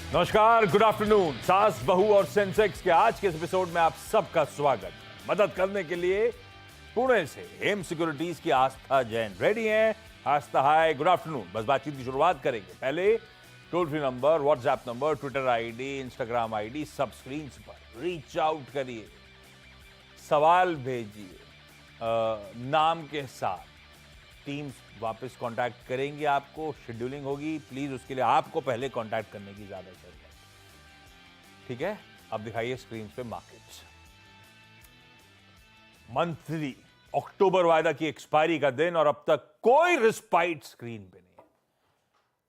नमस्कार, good afternoon. सास, बहू और सेंसेक्स के आज के इस एपिसोड में आप सबका स्वागत है। मदद करने के लिए पुणे से हेम सिक्योरिटीज की आस्था जैन रेडी हैं। आस्था, हाय, गुड आफ्टरनून। बस बातचीत की शुरुआत करेंगे। पहले toll free number, WhatsApp number, Twitter ID, Instagram ID सब स्क्रीन पर। रीच आउट करिए, सवाल भेजिए नाम के साथ। टीम्स वापस कांटेक्ट करेंगे आपको, शेड्यूलिंग होगी। प्लीज उसके लिए आपको पहले कांटेक्ट करने की ज्यादा जरूरत है, ठीक है? अब दिखाइए स्क्रीन पे मार्केट्स। मंथली अक्टूबर वायदा की एक्सपायरी का दिन और अब तक कोई रिस्पाइट स्क्रीन पे नहीं है।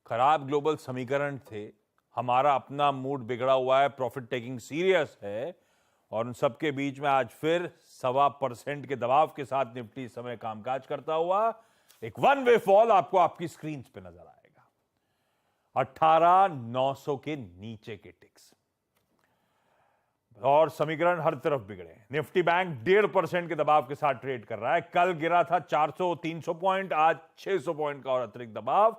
खराब ग्लोबल समीकरण थे, हमारा अपना मूड बिगड़ा हुआ है, प्रॉफिट टेकिंग सीरियस है, और उन सबके बीच में आज फिर 1.25% के दबाव के साथ निफ्टी इस समय कामकाज करता हुआ एक वन वे फॉल आपको आपकी स्क्रीन पे नजर आएगा। 18,900 के नीचे के टिक्स और समीकरण हर तरफ बिगड़े। निफ्टी बैंक 1.5% के दबाव के साथ ट्रेड कर रहा है। कल गिरा था 400-300 पॉइंट, आज 600 पॉइंट का और अतिरिक्त दबाव।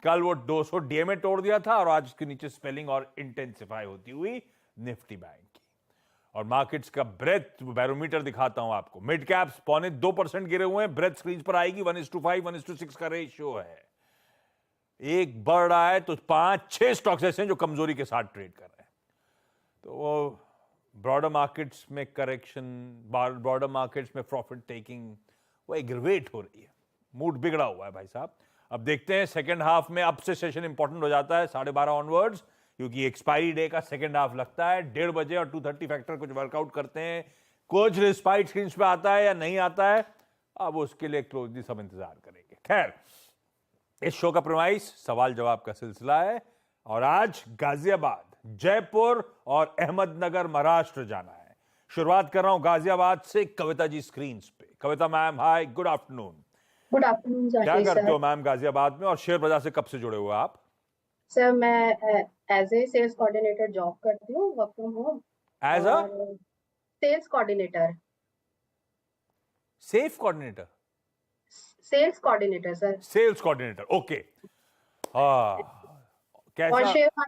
कल वो 200 डीएमए तोड़ दिया था और आज उसके नीचे स्पेलिंग और इंटेंसिफाई होती हुई निफ्टी बैंक की। और मार्केट्स का ब्रेथ बैरोमीटर दिखाता हूं आपको। मिड कैप्स 0.25% गिरे हुए हैं। ब्रेथ स्क्रीन पर आएगी। 1:5, 1:6 का रेशियो है। एक बढ़ रहा है तो 5-6 स्टॉक्स ऐसे हैं जो कमजोरी के साथ ट्रेड कर रहे हैं। तो ब्रॉडर मार्केट्स में करेक्शन, ब्रॉडर मार्केट्स में प्रॉफिट टेकिंग वो एग्रवेट हो रही है। मूड बिगड़ा हुआ है भाई साहब। अब देखते हैं सेकेंड हाफ में। अब से सेशन इंपॉर्टेंट हो जाता है 12:30 ऑनवर्ड्स, क्योंकि एक्सपायरी डे का सेकेंड हाफ लगता है 1:30 बजे और 2:30 फैक्टर कुछ वर्कआउट करते हैं। कुछ रिस्पाइट स्क्रीन पे आता है या नहीं आता है, अब उसके लिए क्लोजली सब इंतजार करेंगे। खैर, इस शो का प्रेमाइस सवाल जवाब का सिलसिला है और आज गाजियाबाद, जयपुर और अहमदनगर, महाराष्ट्र जाना है। शुरुआत कर रहा हूं गाजियाबाद से। कविता जी स्क्रीन पे। कविता मैम, हाय, गुड आफ्टरनून। Good afternoon. क्या करते हो मैम गाजियाबाद में, और शेयर बाजार से कब से जुड़े हुए आप? सर, मैं as a sales coordinator job करती हूँ, work from home. As a sales coordinator. Safe coordinator? Sales coordinator sir. Sales coordinator, okay. और कैसा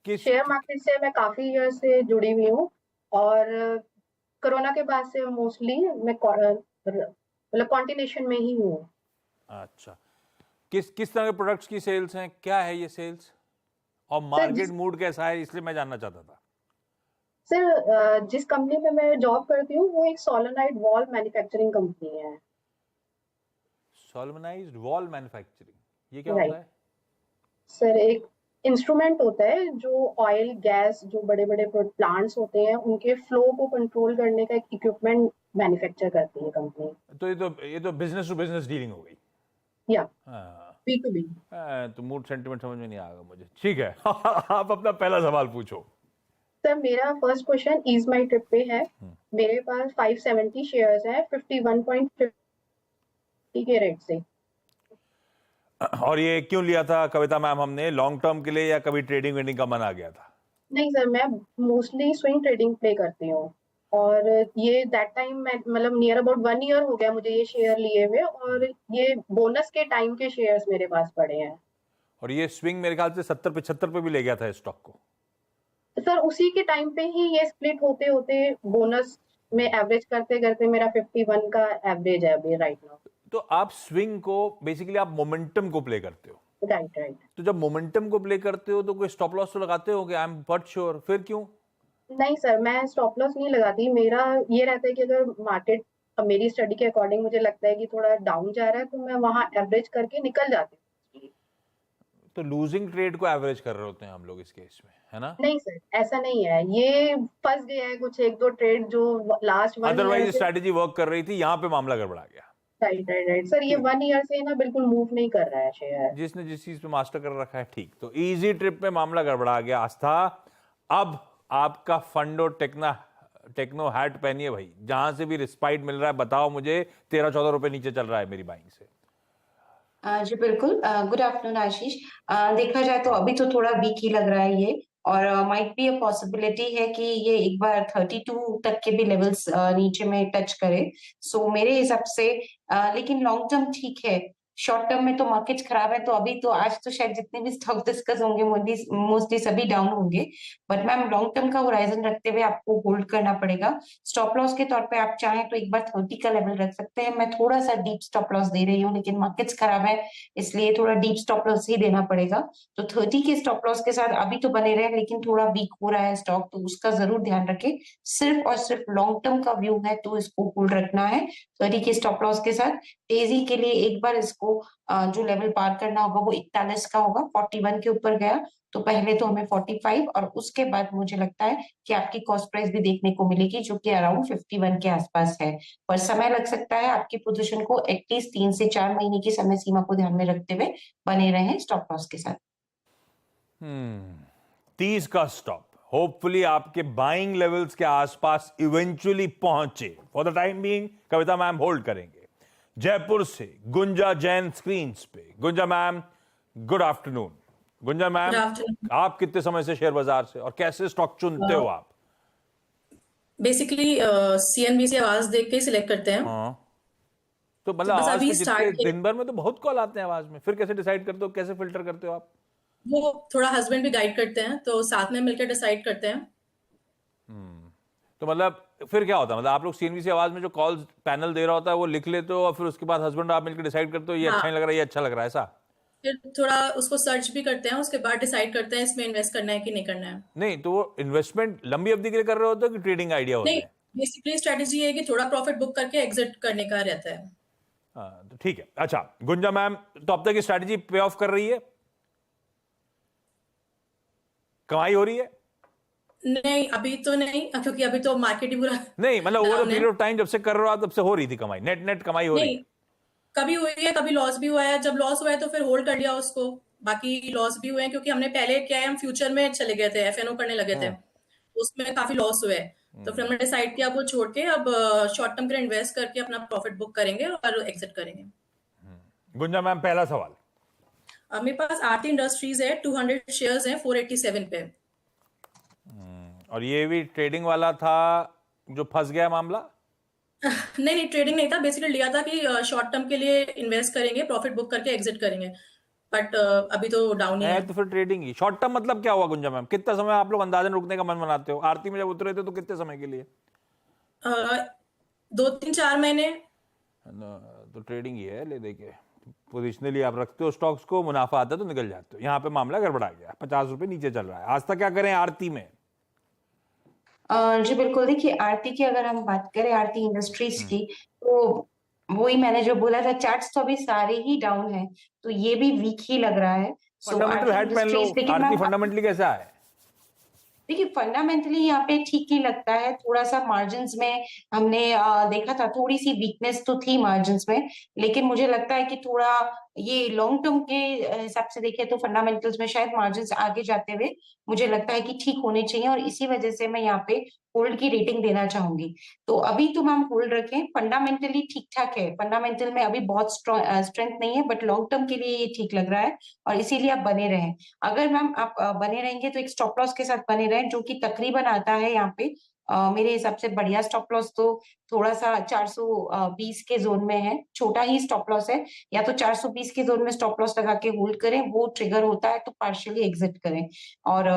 किस शेयर मार्केट से मैं काफी ईयर से जुड़ी हुई हूँ और कोरोना के बाद से मोस्टली मैं मतलब कॉन्टिन्यूशन में ही हूँ। अच्छा, किस किस तरह के प्रोडक्ट्स की सेल्स हैं, क्या है ये सेल्स, और मार्केट मूड कैसा है, इसलिए मैं जानना चाहता था। सर, जिस कंपनी में मैं जॉब करती हूँ वो एक सोलेनोइड वॉल मैन्युफैक्चरिंग कंपनी है। सोलमनाइज्ड वॉल मैन्युफैक्चरिंग, ये क्या राइट होता है? सर, एक इंस्ट्रूमेंट होता है जो ऑयल गैस, जो बड़े बड़े प्लांट्स होते हैं उनके फ्लो को कंट्रोल करने का एक इक्विपमेंट मैन्युफैक्चर करती है कंपनी। तो ये तो बिजनेस टू बिजनेस डीलिंग हो गई। या हाँ, B2B। तो मूड सेंटिमेंट समझ में नहीं आएगा मुझे, ठीक है। आप अपना पहला सवाल पूछो। सर, मेरा फर्स्ट क्वेश्चन ईज माई ट्रिप पे है। मेरे पास 570 शेयर्स हैं 51.50 के रेट से। और ये क्यों लिया था कविता मैम हमने, लॉन्ग टर्म के लिए या कभी ट्रेडिंग वेडिंग का मन आ गया था? नहीं सर, मैं मोस्टली स्विंग ट्रेडिंग प्ले करती हूँ और ये दैट टाइम मैं मतलब नियर अबाउट 1 ईयर हो गया मुझे ये शेयर लिए हुए, और ये बोनस के टाइम के शेयर्स मेरे पास पड़े हैं। और ये स्विंग मेरे ख्याल से 70-75 पे भी ले गया था इस स्टॉक को। सर, उसी के टाइम पे ही ये स्प्लिट होते होते बोनस में एवरेज करते करते मेरा 51 का एवरेज है अभी राइट नाउ। तो आप स्विंग को बेसिकली आप मोमेंटम को प्ले करते हो। राइट। तो जब मोमेंटम को प्ले करते हो तो कोई स्टॉप लॉस तो लगाते हो कि आई एम बट श्योर, फिर क्यों? नहीं सर, मैं स्टॉप लॉस नहीं लगाती। मेरा ये रहता है कि अगर मार्केट मेरी स्टडी के अकॉर्डिंग मुझे लगता है कि थोड़ा डाउन जा रहा है तो मैं वहां एवरेज करके निकल जाती हूँ। तो लूजिंग ट्रेड को एवरेज कर रहे होते हैं हम लोग इस केस में, है ना? नहीं सर, ऐसा नहीं है। ये फंस गया है कुछ एक दो ट्रेड जो लास्ट 1 ईयर अदरवाइज से। स्ट्रैटेजी वर्क कर रही थी, यहां पे मामला गड़बड़ा गया। राइट सर, ये 1 ईयर से ना बिल्कुल मूव नहीं कर रहा है शेयर। जिसने जिस चीज पे मास्टर कर रखा है, ठीक। तो इजी ट्रिप में मामला गड़बड़ा गया। आस्था, अब आपका फंडो टेक्नो हैट पहनिए भाई। जहां से भी रिस्पाइट मिल रहा है बताओ मुझे। 13-14 रुपए नीचे चल रहा है मेरी बाइंग से। जी बिल्कुल। गुड आफ्टरनून आशीष। देखा जाए तो अभी तो थोड़ा वीक ही लग रहा है ये, और माइट बी अ पॉसिबिलिटी है कि ये एक बार 32 तक के भी लेवल्स नीचे में टच करे। सो मेरे हिसाब से लेकिन लॉन्ग टर्म ठीक है। शॉर्ट टर्म में तो मार्केट्स खराब है, तो अभी तो आज तो शायद जितने भी स्टॉक डिस्कस होंगे मोस्टली सभी डाउन होंगे। बट मैम लॉन्ग टर्म का होराइजन रखते हुए आपको होल्ड करना पड़ेगा। स्टॉप लॉस के तौर पे आप चाहें तो एक बार 30 का लेवल रख सकते हैं। मैं थोड़ा सा डीप स्टॉप लॉस दे रही हूँ, लेकिन मार्केट्स खराब है इसलिए थोड़ा डीप स्टॉप लॉस ही देना पड़ेगा। तो 30 के स्टॉप लॉस के साथ अभी तो बने रहे, लेकिन थोड़ा वीक हो रहा है स्टॉक, तो उसका जरूर ध्यान रखें। सिर्फ और सिर्फ लॉन्ग टर्म का व्यू है तो इसको होल्ड रखना है 30 के स्टॉप लॉस के साथ। तेजी के लिए एक बार इसको जो लेवल पार करना होगा वो 41 का होगा। 41 के ऊपर गया तो पहले तो हमें 45 और उसके बाद मुझे लगता है कि आपकी कॉस्ट प्राइस भी देखने को मिलेगी जो कि अराउंड 51 के आसपास है। पर समय लग सकता है, आपकी पोजीशन को एटलीस्ट 3 से 4 महीने की समय सीमा को ध्यान में रखते हुए बने रहें स्टॉप लॉस के साथ। 30 का स्टॉप होपफुली आपके बाइंग लेवल्स के आसपास इवेंचुअली पहुंचे। For the time being Kavita ma'am hold करेंगे। जयपुर से गुंजा जैन स्क्रीन पे। गुंजा मैम गुड आफ्टरनून। गुंजा मैम, आप कितने समय से शेयर बाजार से और कैसे स्टॉक चुनते हो आप? बेसिकली सीएनबीसी आवाज देख के सिलेक्ट करते हैं। हाँ, तो मतलब तो बस आवाज अभी के जितने स्टार्ट दिन भर में तो बहुत कॉल आते हैं आवाज में, फिर कैसे डिसाइड करते हो, कैसे फिल्टर करते हो आप? वो थोड़ा हस्बैंड भी गाइड करते हैं, तो साथ में मिलकर डिसाइड करते हैं। तो मतलब फिर क्या होता है, मतलब आप लोग सीएनबीसी आवाज में जो कॉल्स पैनल दे रहा होता है वो लिख लेते हो और फिर उसके बाद हस्बैंड आप मिलकर डिसाइड करते हो ये हाँ। अच्छा नहीं लग रहा है, ये अच्छा लग रहा है, ऐसा? फिर थोड़ा उसको सर्च भी करते हैं, उसके बाद डिसाइड करते हैं इसमें इन्वेस्ट करना है कि नहीं करना है। नहीं तो वो इन्वेस्टमेंट लंबी अवधि के लिए कर रहे होते हो कि ट्रेडिंग आइडिया होता नहीं, है? बेसिकली स्ट्रेटेजी है कि थोड़ा प्रॉफिट बुक करके एग्जिट करने का रहता है। हाँ, तो ठीक है। अच्छा गुंजा मैम, तो अब तक की स्ट्रेटेजी पे ऑफ कर रही है, कमाई हो रही है? नहीं, अभी तो नहीं, क्योंकि अभी तो मार्केट ही पूरा नहीं मतलब ओवर डाउन है। पीरियड ऑफ टाइम जब से कर रहे हो आप तब से हो रही थी कमाई, नेट नेट कमाई हो रही नहीं, है? कभी हुई है, कभी लॉस भी हुआ है। जब लॉस हुआ है तो फिर होल्ड कर लिया उसको। बाकी लॉस भी हुए हैं क्योंकि हमने पहले क्या है, हम फ्यूचर में चले गए थे, एफएनओ करने लगे थे, उसमें काफी लॉस हुए। तो फिर हमने डिसाइड किया वो छोड़ के अब शॉर्ट टर्म के लिए इन्वेस्ट करके अपना प्रॉफिट बुक करेंगे और एग्जिट करेंगे। गुंजा मैम, पहला सवाल। मेरे पास आरती इंडस्ट्रीज है, 200 शेयर्स हैं 487 पे। और ये भी ट्रेडिंग वाला था जो फंस गया मामला? नहीं, ट्रेडिंग नहीं था। बेसिकली लिया था कि शॉर्ट टर्म के लिए इन्वेस्ट करेंगे, प्रॉफिट बुक करके एग्जिट करेंगे, बट अभी तो डाउन ही है। तो फिर ट्रेडिंग ही शॉर्ट टर्म मतलब क्या हुआ गुंजा मैम? कितना समय आप लोग अंदाजन रुकने का मन बनाते हो? आरती में जब उतरे थे तो कितने समय के लिए? 2-3-4 महीने। तो ट्रेडिंग ही है, ले देके पोजिशनली आप रखते हो स्टॉक्स को, मुनाफा आता है तो निकल जाते हो। यहाँ पे मामला गड़बड़ा गया, 50 रुपए नीचे चल रहा है। आज तक क्या करें आरती में? जी बिल्कुल, देखिए आरती की अगर हम बात करें, आरती इंडस्ट्रीज की, तो वही मैंने जो बोला था, चार्ट्स तो अभी सारे ही डाउन है, तो ये भी वीक ही लग रहा है। फंडामेंटल हेड पहन लो, आरती फंडामेंटली कैसा है? देखिए फंडामेंटली यहाँ पे ठीक ही लगता है। थोड़ा सा मार्जिन्स में हमने देखा था, थोड़ी सी वीकनेस तो थी मार्जिन्स में, लेकिन मुझे लगता है कि थोड़ा ये लॉन्ग टर्म के हिसाब से देखें तो फंडामेंटल्स में शायद मार्जिन्स आगे जाते हुए मुझे लगता है कि ठीक होने चाहिए, और इसी वजह से मैं यहाँ पे होल्ड की रेटिंग देना चाहूंगी। तो अभी तो हम होल्ड रखें, फंडामेंटली ठीक ठाक है, फंडामेंटल में अभी बहुत स्ट्रेंथ नहीं है, बट लॉन्ग टर्म के लिए ये ठीक लग रहा है और इसीलिए आप बने रहें। अगर मैम आप बने रहेंगे तो एक स्टॉप लॉस के साथ बने रहें, जो कि तकरीबन आता है यहाँ पे मेरे हिसाब से बढ़िया स्टॉप लॉस तो थोड़ा सा 420 के जोन में है, छोटा ही स्टॉप लॉस है। या तो 420 के जोन में स्टॉप लॉस लगा के होल्ड करें, वो ट्रिगर होता है तो पार्शियली एग्जिट करें। और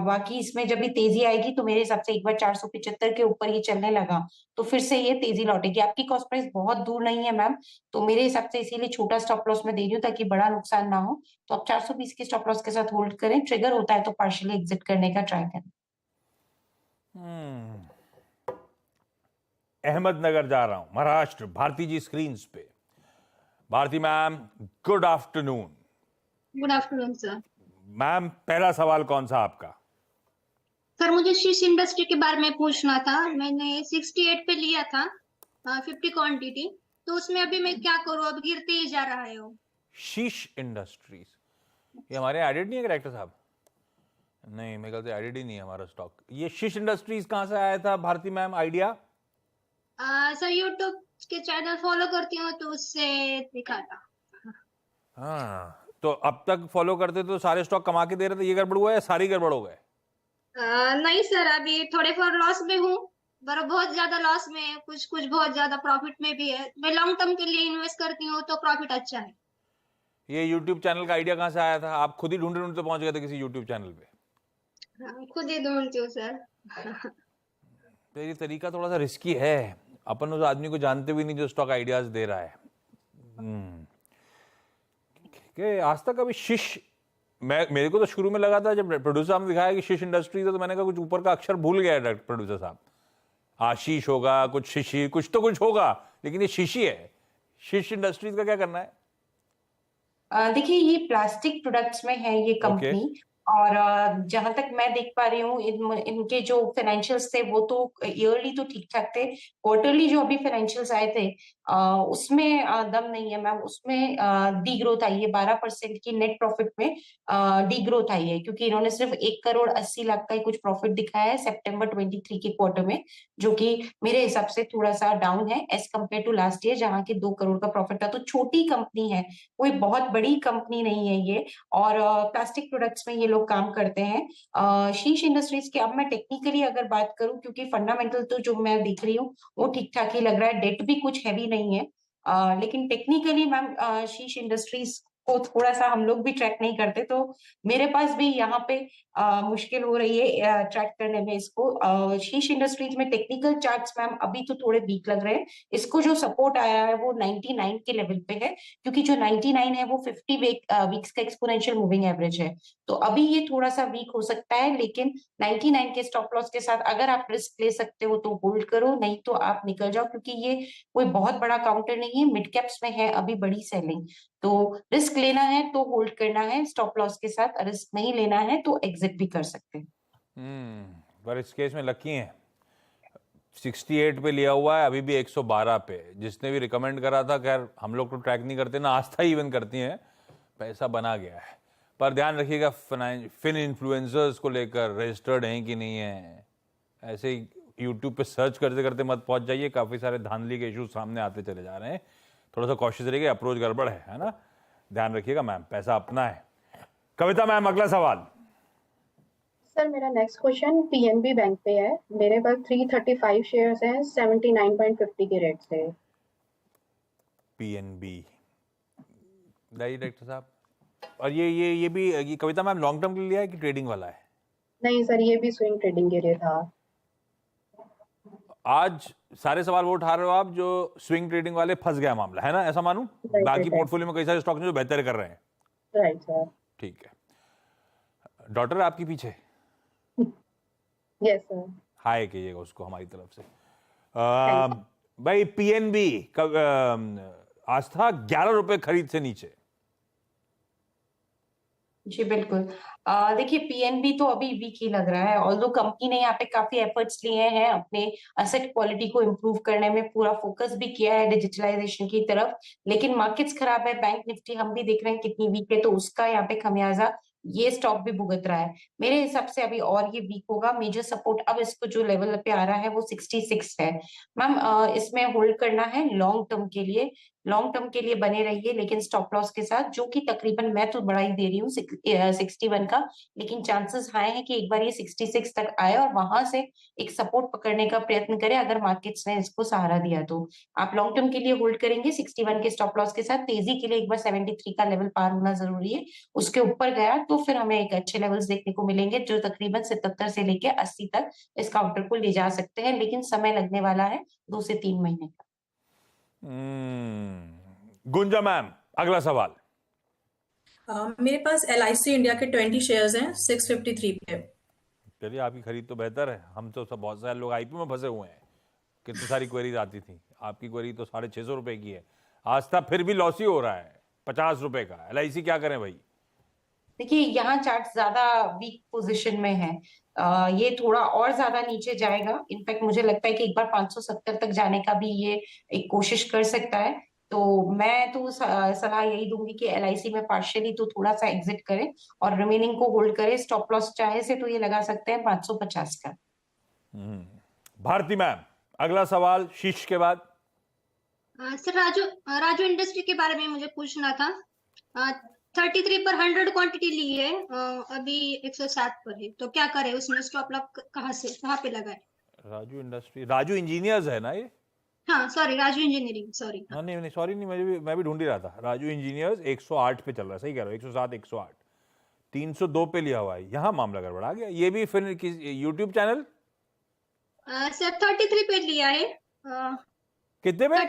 बाकी इसमें जब भी तेजी आएगी तो मेरे हिसाब से एक बार 475 के ऊपर ये चलने लगा तो फिर से ये तेजी लौटेगी। आपकी कॉस्ट प्राइस बहुत दूर नहीं है मैम, तो मेरे हिसाब से इसीलिए छोटा स्टॉप लॉस में दे रही हूँ ताकि बड़ा नुकसान ना हो। तो आप 420 के स्टॉप लॉस के साथ होल्ड करें, ट्रिगर होता है तो पार्शियली एग्जिट करने का ट्राई करें। अहमदनगर जा रहा हूं, महाराष्ट्र। भारती जी स्क्रीन पे। Bharti ma'am good afternoon. Good afternoon sir. Ma'am पहला सवाल कौन सा आपका? सर मुझे शीश इंडस्ट्री के बारे में पूछना था। मैंने 68 पे लिया था 50 क्वांटिटी, तो उसमें अभी मैं क्या करूं, अब गिरते ही जा रहा है वो। शीश इंडस्ट्रीज, ये हमारे एडिड नहीं है डायरेक्टर साहब? नहीं, मेरे ख्याल से एडिड ही नहीं है हमारा स्टॉक। ये शीश इंडस्ट्रीज कहां से आया था Bharti ma'am idea? Sir YouTube के चैनल फॉलो करती हूँ तो उससे दिखा था। हाँ, तो अब तक फॉलो करते तो सारे स्टॉक कमा के दे रहे थे, ये गड़बड़ हुआ है या सारी गड़बड़ हो गए? नहीं सर, अभी थोड़े फॉर लॉस में हूँ, पर बहुत ज्यादा लॉस में है, कुछ कुछ बहुत ज्यादा प्रॉफिट में भी है। मैं लॉन्ग टर्म के लिए इन्वेस्ट करती हूँ तो प्रॉफिट अच्छा है। ये यूट्यूब चैनल का आइडिया कहाँ से आया था? आप खुद ही ढूंढते ढूंढते पहुंच गए थे किसी यूट्यूब चैनल पे? हाँ, खुद ही ढूंढती हूँ सर। तो ये तरीका थोड़ा सा रिस्की है, अपन उस आदमी को जानते भी नहीं जो स्टॉक आइडियाज दे रहा है। कि आज तक अभी मेरे को तो शुरू में लगा था जब प्रोड्यूसर साहब ने दिखाया कि शिश इंडस्ट्रीज है, तो मैंने कहा कुछ ऊपर का अक्षर भूल गया है प्रोड्यूसर साहब। आशीष होगा, कुछ शिशी, कुछ तो कुछ होगा, लेकिन ये शिशी है। शिश इंडस्ट्रीज का क्या करना है? देखिए ये प्लास्टिक प्रोडक्ट्स में है ये कंपनी। और जहां तक मैं देख पा रही हूँ इनके जो फाइनेंशियल्स थे वो तो ईयरली तो ठीक ठाक थे। क्वार्टरली जो अभी फाइनेंशियल्स आए थे उसमें दम नहीं है मैम। उसमें डी ग्रोथ आई है, 12% की नेट प्रॉफिट में डी ग्रोथ आई है, क्योंकि इन्होंने सिर्फ 1 करोड़ 80 लाख का ही कुछ प्रॉफिट दिखाया है सितंबर 23 के क्वार्टर में, जो कि मेरे हिसाब से थोड़ा सा डाउन है as compare to last year जहाँ की 2 करोड़ का प्रॉफिट था। तो छोटी कंपनी है, कोई बहुत बड़ी कंपनी नहीं है ये। और प्लास्टिक प्रोडक्ट्स में ये लोग काम करते हैं। शीश इंडस्ट्रीज के अब मैं टेक्निकली अगर बात करूं, क्योंकि फंडामेंटल तो जो मैं देख रही हूँ वो ठीक ठाक ही लग रहा है, डेट भी कुछ हैवी नहीं है। लेकिन टेक्निकली मैम शीश इंडस्ट्रीज को थोड़ा सा हम लोग भी ट्रैक नहीं करते, तो मेरे पास भी यहाँ पे मुश्किल हो रही है ट्रैक करने में इसको। शीश इंडस्ट्रीज में टेक्निकल चार्ट्स मैम अभी तो थोड़े वीक लग रहे हैं। इसको जो सपोर्ट आया है वो 99 के लेवल पे है, क्योंकि जो 99 है वो 50 वीक्स का एक्सपोनेंशियल मूविंग एवरेज है। तो अभी ये थोड़ा सा वीक हो सकता है, लेकिन 99 के स्टॉप लॉस के साथ अगर आप रिस्क ले सकते हो तो होल्ड करो, नहीं तो आप निकल जाओ, क्योंकि ये कोई बहुत बड़ा काउंटर नहीं है, मिड कैप्स में है अभी बड़ी सेलिंग। तो रिस्क लेना है तो होल्ड करना है स्टॉप लॉस के साथ, रिस्क नहीं लेना है तो एग्जिट भी कर सकते हैं। पर इस केस में लकी है, 68 पे लिया हुआ है, अभी भी 112 पे। जिसने भी रिकमेंड करा था, खैर हम लोग तो ट्रैक नहीं करते ना, आस्था ही इवन करती हैं, पैसा बना गया है। पर ध्यान रखिएगा फिन इन्फ्लुएंसर्स को लेकर रजिस्टर्ड हैं कि नहीं है, ऐसे ही यूट्यूब पे सर्च करते करते मत पहुंच जाइए, काफी सारे धांधली के इश्यूज सामने आते चले जा रहे हैं। थोड़ा सा कॉशियस रहिए, अप्रोच गड़बड़ है ना, ध्यान रखिएगा मैम, पैसा अपना है। कविता मैम अगला सवाल। सर मेरा नेक्स्ट क्वेश्चन पीएनबी बैंक पे है। मेरे पास 335 शेयर्स हैं 79.50 के रेट से। पीएनबी, डायरेक्टर साहब, और ये भी ये कविता मैम लॉन्ग टर्म के लिए लिया है कि ट्रेडिंग वाला है? नहीं सर, ये भी स्विंग ट्रेडिंग के लिए था। आज सारे सवाल वो उठा रहे हो आप जो स्विंग ट्रेडिंग वाले फंस गया मामला है ना, ऐसा मानूं? बाकी पोर्टफोलियो में कई सारे स्टॉक हैं जो बेहतर कर रहे हैं। Right sir. ठीक है, डॉटर आपके पीछे? Yes sir. हाय कहिएगा उसको हमारी तरफ से। भाई पीएनबी आस्था 11 रुपए खरीद से नीचे। जी बिल्कुल। देखिए पीएनबी तो अभी वीक ही लग रहा है, ऑल्दो कंपनी ने यहाँ पे काफी एफर्ट्स लिए हैं अपने असेट क्वालिटी को इम्प्रूव करने में, पूरा फोकस भी किया है डिजिटलाइजेशन की तरफ, लेकिन मार्केट्स खराब है। बैंक निफ्टी हम भी देख रहे हैं कितनी वीक है, तो उसका यहाँ पे खमियाजा ये स्टॉक भी भुगत रहा है। मेरे हिसाब से अभी और ये वीक होगा। मेजर सपोर्ट अब इसको जो लेवल पे आ रहा है वो 66 है। मैम इसमें होल्ड करना है लॉन्ग टर्म के लिए, लॉन्ग टर्म के लिए बने रहिए, लेकिन स्टॉप लॉस के साथ, जो कि तकरीबन मैं तो बड़ा ही दे रही हूँ 61 का, लेकिन चांसेस हाई है कि एक बार ये 66 तक आए और वहां से एक सपोर्ट पकड़ने का प्रयत्न करें अगर मार्केट्स ने इसको सहारा दिया तो। आप लॉन्ग टर्म के लिए होल्ड करेंगे 61 के स्टॉप लॉस के साथ। तेजी के लिए एक बार 73 का लेवल पार होना जरूरी है, उसके ऊपर गया तो फिर हमें एक अच्छे लेवल्स देखने को मिलेंगे जो तकरीबन 77 से लेके 80 तक इस काउंटर को ले जा सकते हैं, लेकिन समय लगने वाला है 2 से 3 महीने का। गुंजा मैम अगला सवाल। मेरे पास LIC इंडिया के 20 शेयर्स हैं 653 पे। चलिए आपकी खरीद तो बेहतर है, हम तो सब बहुत सारे लोग आईपीओ में फंसे हुए हैं, कितनी सारी क्वेरीज आती थी, आपकी क्वेरी तो 650 रुपए की है। आस्था फिर भी लॉस ही हो रहा है 50 रुपए का। LIC क्या करें भाई? देखिए यहाँ चार्ट ज्यादा वीक पोजीशन में है, ये थोड़ा और ज्यादा नीचे जाएगा। इनफैक्ट मुझे लगता है कि एक बार 570 तक जाने का भी ये एक कोशिश कर सकता है। तो मैं तो सलाह यही दूंगी कि LIC में पार्शियली तो थोड़ा सा एग्जिट करें और रिमेनिंग को होल्ड करें। स्टॉप लॉस चाहे से तो ये लगा सकते हैं 550 का। भारती मैम अगला सवाल शीश के बाद। सर राजू इंडस्ट्री के बारे में मुझे पूछना था। 33 पर 100 क्वांटिटी ली है, अभी 107 पर है, तो क्या करें उसमें? स्टॉप लॉस कहाँ पे लगाए? राजू इंडस्ट्री, राजू इंजीनियर्स है ना ये? हाँ सॉरी, राजू इंजीनियरिंग, सॉरी। हाँ नहीं नहीं सॉरी नहीं, मैं भी ढूंढ ही रहा था। राजू इंजीनियर्स 108 पे चल रहा है, सही कह रहा हो, 107 108, 302 पे लिया हुआ है। यहाँ मामला गड़बड़ा गया। ये भी फिर किस यूट्यूब चैनल सर 33 पे लिया है, कितने पे?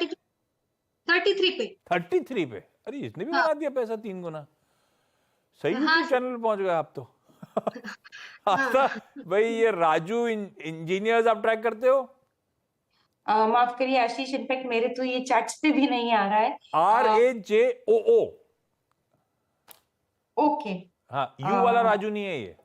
33 पे। 33 पे? अरे इसने भी हाँ। बना दिया पैसा 3 गुना। सही हाँ, यूट्यूब सर। चैनल पे पहुंच गए आप तो। हाँ। अच्छा भाई, ये राजू इंजीनियर्स आप ट्रैक करते हो? माफ करिए आशीष, इनफैक्ट मेरे तो ये चार्ट्स पे भी नहीं आ रहा है। RAJOO। ओके। हाँ, यू वाला राजू नहीं है ये।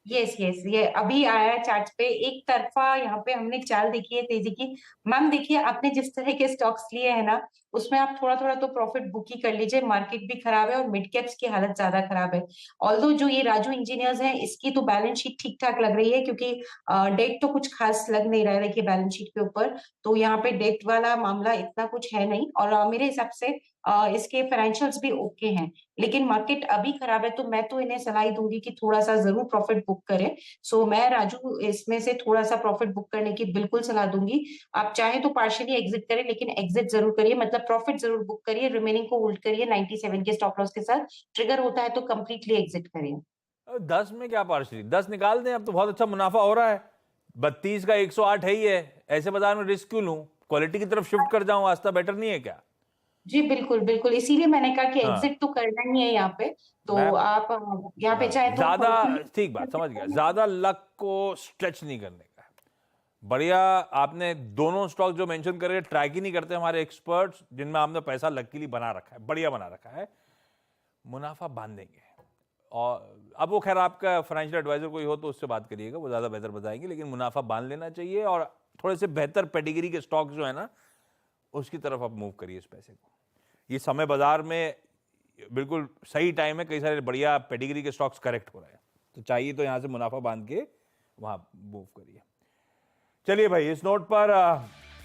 यस यस, ये अभी आया है चार्ट पे। एक तरफा यहाँ पे हमने चाल देखी है तेजी की। मैम देखिए, आपने जिस तरह के स्टॉक्स लिए हैं ना, उसमें आप थोड़ा थोड़ा तो प्रॉफिट बुक ही कर लीजिए। मार्केट भी खराब है और मिड कैप्स की हालत ज्यादा खराब है। ऑल्दो जो ये राजू इंजीनियर्स है, इसकी तो बैलेंस शीट ठीक ठाक लग रही है, क्योंकि डेट तो कुछ खास लग नहीं रहा है। देखिए बैलेंस शीट के ऊपर तो यहाँ पे डेट वाला मामला इतना कुछ है नहीं, और मेरे हिसाब से इसके फाइनेंशियल्स भी ओके हैं। लेकिन मार्केट अभी खराब है, तो मैं तो इन्हें सलाह दूंगी कि थोड़ा सा जरूर प्रॉफिट बुक करें। सो मैं राजू इसमें से थोड़ा सा प्रॉफिट बुक करने की बिल्कुल सलाह दूंगी। आप चाहे तो पार्शियली एग्जिट करें, लेकिन एग्जिट जरूर करिए, मतलब प्रॉफिट जरूर बुक करिए, रिमेनिंग को होल्ड करिए 97 के स्टॉप लॉस के साथ। ट्रिगर होता है तो कंप्लीटली एग्जिट करिए। 10 में क्या पार्शली, 10 निकाल दें, अब तो बहुत अच्छा मुनाफा हो रहा है। 32 का 108 है ही है, ऐसे बाजार में रिस्क क्यों लूं? क्वालिटी की तरफ शिफ्ट कर जाऊं, आस्था बेटर नहीं है क्या? जी बिल्कुल बिल्कुल, इसीलिए मैंने कहा कि हाँ। एग्जिट तो करना ही है यहाँ पे। तो मैं आप यहाँ पे चाहे तो ज्यादा, ठीक बात समझ गया, ज्यादा लक को स्ट्रेच नहीं करने का है। बढ़िया, आपने दोनों स्टॉक जो मेंशन करे ट्रैक ही नहीं करते हमारे एक्सपर्ट्स, जिनमें आपने पैसा लकीली बना रखा है, बढ़िया बना रखा है, मुनाफा बांधेंगे। और अब वो खैर आपका फाइनेंशियल एडवाइजर कोई हो तो उससे बात करिएगा, वो ज्यादा बेहतर बताएंगे, लेकिन मुनाफा बांध लेना चाहिए। और थोड़े से बेहतर पेडिग्री के स्टॉक जो है ना, उसकी तरफ आप मूव करिए इस पैसे को। ये समय बाजार में बिल्कुल सही टाइम है, कई सारे बढ़िया पेडिग्री के स्टॉक्स करेक्ट हो रहे हैं, तो चाहिए तो यहां से मुनाफा बांध के वहां मूव करिए। चलिए भाई, इस नोट पर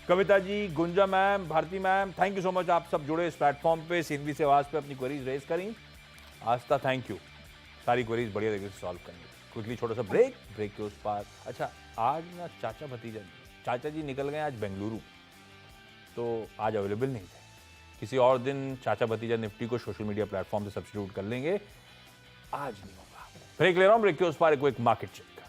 Kavita ji, Gunja ma'am, Bharti ma'am, thank you so much, आप सब जुड़े इस प्लेटफॉर्म पे, सीनबी से आवाज पे अपनी क्वेरीज रेज करी। आस्था थैंक यू, सारी क्वेरीज बढ़िया तरीके से सॉल्व करने। क्विकली छोटा सा ब्रेक के उस पार। अच्छा, आज ना चाचा भतीजा, चाचा जी निकल गए आज बेंगलुरु, तो आज अवेलेबल नहीं थे। किसी और दिन चाचा भतीजा निफ्टी को सोशल मीडिया प्लेटफॉर्म से सब्स्टिट्यूट कर लेंगे, आज नहीं होगा। ब्रेक ले रहा हूं, ब्रेक के उस पार एक मार्केट चेक।